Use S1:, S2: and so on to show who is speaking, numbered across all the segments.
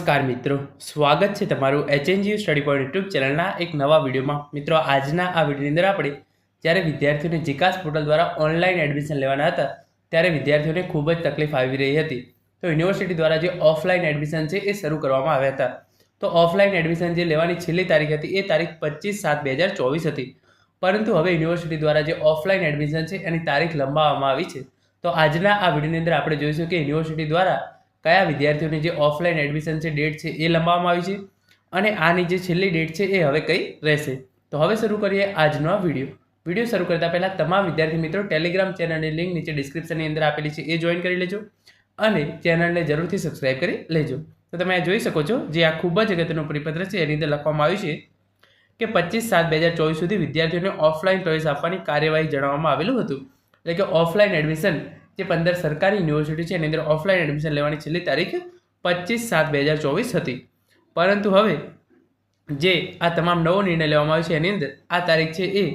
S1: નમસ્કાર મિત્રો, સ્વાગત છે તમારું HNGU સ્ટડી પોઈન્ટ યુટ્યુબ ચેનલના એક નવા વિડીયોમાં। મિત્રો, આજના આ વિડીયોની અંદર આપણે જ્યારે વિદ્યાર્થીઓને જીકાસ પોર્ટલ દ્વારા ઓનલાઈન એડમિશન લેવાના હતા ત્યારે વિદ્યાર્થીઓને ખૂબ જ તકલીફ આવી રહી હતી। તો યુનિવર્સિટી દ્વારા જે ઓફલાઈન એડમિશન છે એ શરૂ કરવામાં આવ્યા હતા। તો ઓફલાઈન એડમિશન જે લેવાની છેલ્લી તારીખ હતી એ તારીખ 25/7/2024 હતી, પરંતુ હવે યુનિવર્સિટી દ્વારા જે ઓફલાઈન એડમિશન છે એની તારીખ લંબાવવામાં આવી છે। તો આજના આ વિડીયોની અંદર આપણે જોઈશું કે યુનિવર્સિટી દ્વારા કયા વિદ્યાર્થીઓની જે ઓફલાઈન એડમિશન છે ડેટ છે એ લંબાવવામાં આવી છે અને આની જે છેલ્લી ડેટ છે એ હવે કઈ રહેશે। તો હવે શરૂ કરીએ આજનો આ વિડીયો શરૂ કરતા પહેલાં તમામ વિદ્યાર્થી મિત્રો ટેલિગ્રામ ચેનલની લિંક નીચે ડિસ્ક્રિપ્શનની અંદર આપેલી છે એ જોઈન કરી લેજો અને ચેનલને જરૂરથી સબસ્ક્રાઇબ કરી લેજો। તો તમે આ જોઈ શકો છો, જે આ ખૂબ જ અગત્યનું પરિપત્ર છે એની અંદર લખવામાં આવ્યું છે કે 25/7/2024 સુધી વિદ્યાર્થીઓને ઓફલાઈન પ્રવેશ આપવાની કાર્યવાહી જણાવવામાં આવેલું હતું। એટલે કે ઓફલાઈન એડમિશન જે 15 સરકારી યુનિવર્સિટી છે એની અંદર ઓફલાઈન એડમિશન લેવાની છેલ્લી તારીખ 25/7/2024 હતી, પરંતુ હવે જે આ તમામ નવો નિર્ણય લેવામાં આવ્યો છે એની અંદર આ તારીખ છે એ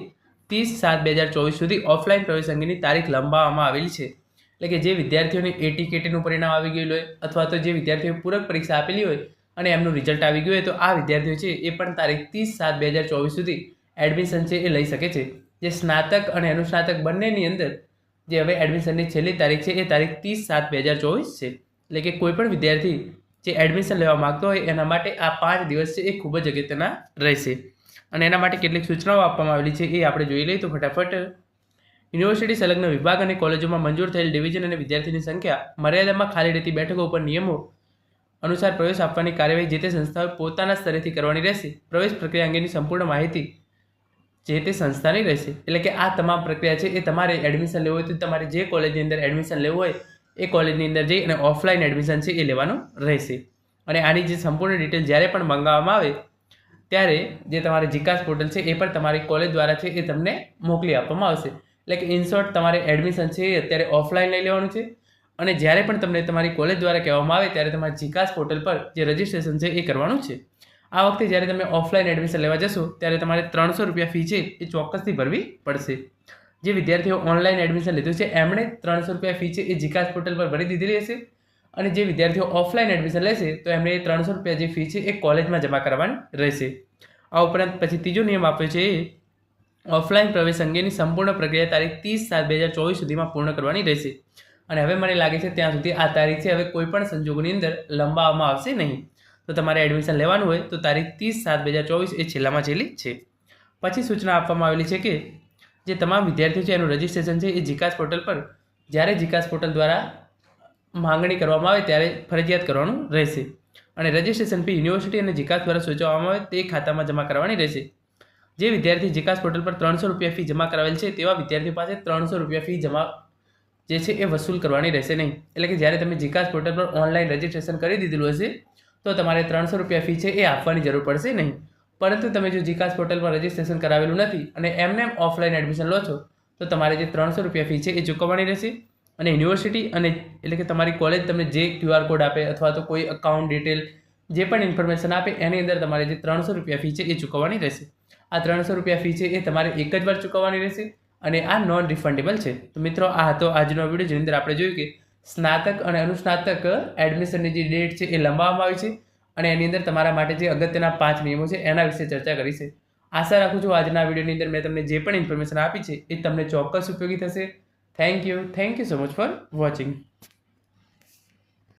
S1: 30/7/2024 સુધી ઓફલાઈન પ્રવેશ અંગેની તારીખ લંબાવવામાં આવેલી છે। એટલે કે જે વિદ્યાર્થીઓને AT-KTનું પરિણામ આવી ગયેલું હોય અથવા તો જે વિદ્યાર્થીઓએ પૂરક પરીક્ષા આપેલી હોય અને એમનું રિઝલ્ટ આવી ગયું હોય તો આ વિદ્યાર્થીઓ છે એ પણ તારીખ 30/7/2024 સુધી એડમિશન છે એ લઈ શકે છે। જે સ્નાતક અને અનુસ્નાતક બંનેની અંદર જે હવે એડમિશનની છેલ્લી તારીખ છે એ તારીખ 30/7/2024 છે। એટલે કે કોઈ પણ વિદ્યાર્થી જે એડમિશન લેવા માગતો હોય એના માટે આ 5 દિવસ છે એ ખૂબ જ અગત્યના રહેશે અને એના માટે કેટલીક સૂચનાઓ આપવામાં આવેલી છે એ આપણે જોઈ લઈએ તો ફટાફટ। યુનિવર્સિટી સંલગ્ન વિભાગ અને કોલેજોમાં મંજૂર થયેલ ડિવિઝન અને વિદ્યાર્થીની સંખ્યા મર્યાદામાં ખાલી રહેતી બેઠકો ઉપર નિયમો અનુસાર પ્રવેશ આપવાની કાર્યવાહી જે તે સંસ્થાઓએ પોતાના સ્તરેથી કરવાની રહેશે। પ્રવેશ પ્રક્રિયા અંગેની સંપૂર્ણ માહિતી જે તે સંસ્થાની રહેશે। એટલે કે આ તમામ પ્રક્રિયા છે એ તમારે એડમિશન લેવું હોય તો તમારે જે કોલેજની અંદર એડમિશન લેવું હોય એ કોલેજની અંદર જઈ અને ઓફલાઈન એડમિશન છે એ લેવાનું રહેશે અને આની જે સંપૂર્ણ ડિટેલ જ્યારે પણ મંગાવવામાં આવે ત્યારે જે તમારે જીકાસ પોર્ટલ છે એ પણ તમારી કોલેજ દ્વારા છે એ તમને મોકલી આપવામાં આવશે। એટલે કે ઇન શોર્ટ તમારે એડમિશન છે એ અત્યારે ઓફલાઈન લઈ લેવાનું છે અને જ્યારે પણ તમને તમારી કોલેજ દ્વારા કહેવામાં આવે ત્યારે તમારે જીકાસ પોર્ટલ પર જે રજિસ્ટ્રેશન છે એ કરવાનું છે। આ વખતે જ્યારે તમે ઓફલાઈન એડમિશન લેવા જશો ત્યારે તમારે 300 રૂપિયા ફી છે એ ચોક્કસથી ભરવી પડશે। જે વિદ્યાર્થીઓ ઓનલાઈન એડમિશન લીધું છે એમણે 300 રૂપિયા ફી છે એ જીકાસ પોર્ટલ પર ભરી દીધેલી હશે અને જે વિદ્યાર્થીઓ ઓફલાઈન એડમિશન લેશે તો એમણે 300 રૂપિયા જે ફી છે એ કોલેજમાં જમા કરવાની રહેશે। આ ઉપરાંત પછી ત્રીજો નિયમ આપ્યો છે એ ઓફલાઈન પ્રવેશ અંગેની સંપૂર્ણ પ્રક્રિયા તારીખ 30/7/2024 સુધીમાં પૂર્ણ કરવાની રહેશે અને હવે મને લાગે છે ત્યાં સુધી આ તારીખ છે હવે કોઈ પણ સંજોગોની અંદર લંબાવવામાં આવશે નહીં। તો તમારે એડમિશન લેવાનું હોય તો તારીખ 30/7/2024 એ છેલ્લામાં છેલ્લી છે। પછી સૂચના આપવામાં આવેલી છે કે જે તમામ વિદ્યાર્થીઓ છે એનું રજિસ્ટ્રેશન છે એ જીકાસ પોર્ટલ પર જ્યારે જીકાસ પોર્ટલ દ્વારા માંગણી કરવામાં આવે ત્યારે ફરજિયાત કરવાનું રહેશે અને રજિસ્ટ્રેશન ફી યુનિવર્સિટી અને જીકાસ દ્વારા સૂચવવામાં આવે તે ખાતામાં જમા કરવાની રહેશે। જે વિદ્યાર્થી જીકાસ પોર્ટલ પર 300 રૂપિયા ફી જમા કરાવેલ છે તેવા વિદ્યાર્થીઓ પાસે 300 રૂપિયા ફી જમા જે છે એ વસૂલ કરવાની રહેશે નહીં। એટલે કે જ્યારે તમે જીકાસ પોર્ટલ પર ઓનલાઈન રજિસ્ટ્રેશન કરી દીધેલું હશે તો તમારે 300 રૂપિયા ફી છે એ આપવાની જરૂર પડશે નહીં, પરંતુ તમે જો જીકાસ પોર્ટલ પર રજિસ્ટ્રેશન કરાવેલું નથી અને એમને ઓફલાઈન એડમિશન લો છો તો તમારે જે 300 રૂપિયા ફી છે એ ચૂકવવાની રહેશે અને યુનિવર્સિટી અને એટલે કે તમારી કોલેજ તમને જે QR કોડ આપે અથવા તો કોઈ અકાઉન્ટ ડિટેલ જે પણ ઇન્ફોર્મેશન આપે એની અંદર તમારે જે 300 રૂપિયા ફી છે એ ચૂકવવાની રહેશે। આ 300 રૂપિયા ફી છે એ તમારે એક જ વાર ચૂકવવાની રહેશે અને આ નોન રિફંડેબલ છે। તો મિત્રો, આ હતો આજનો વિડીયો જેની અંદર આપણે જોયું કે સ્નાતક અને અનુસ્નાતક એડમિશનની જે ડેટ છે એ લંબાવવામાં આવી છે અને એની અંદર તમારા માટે જે અગત્યના 5 નિયમો છે એના વિશે ચર્ચા કરી છે। આશા રાખું છું આજના વિડીયોની અંદર મેં તમને જે પણ ઇન્ફોર્મેશન આપી છે એ તમને ચોક્કસ ઉપયોગી થશે। Thank you so much for watching.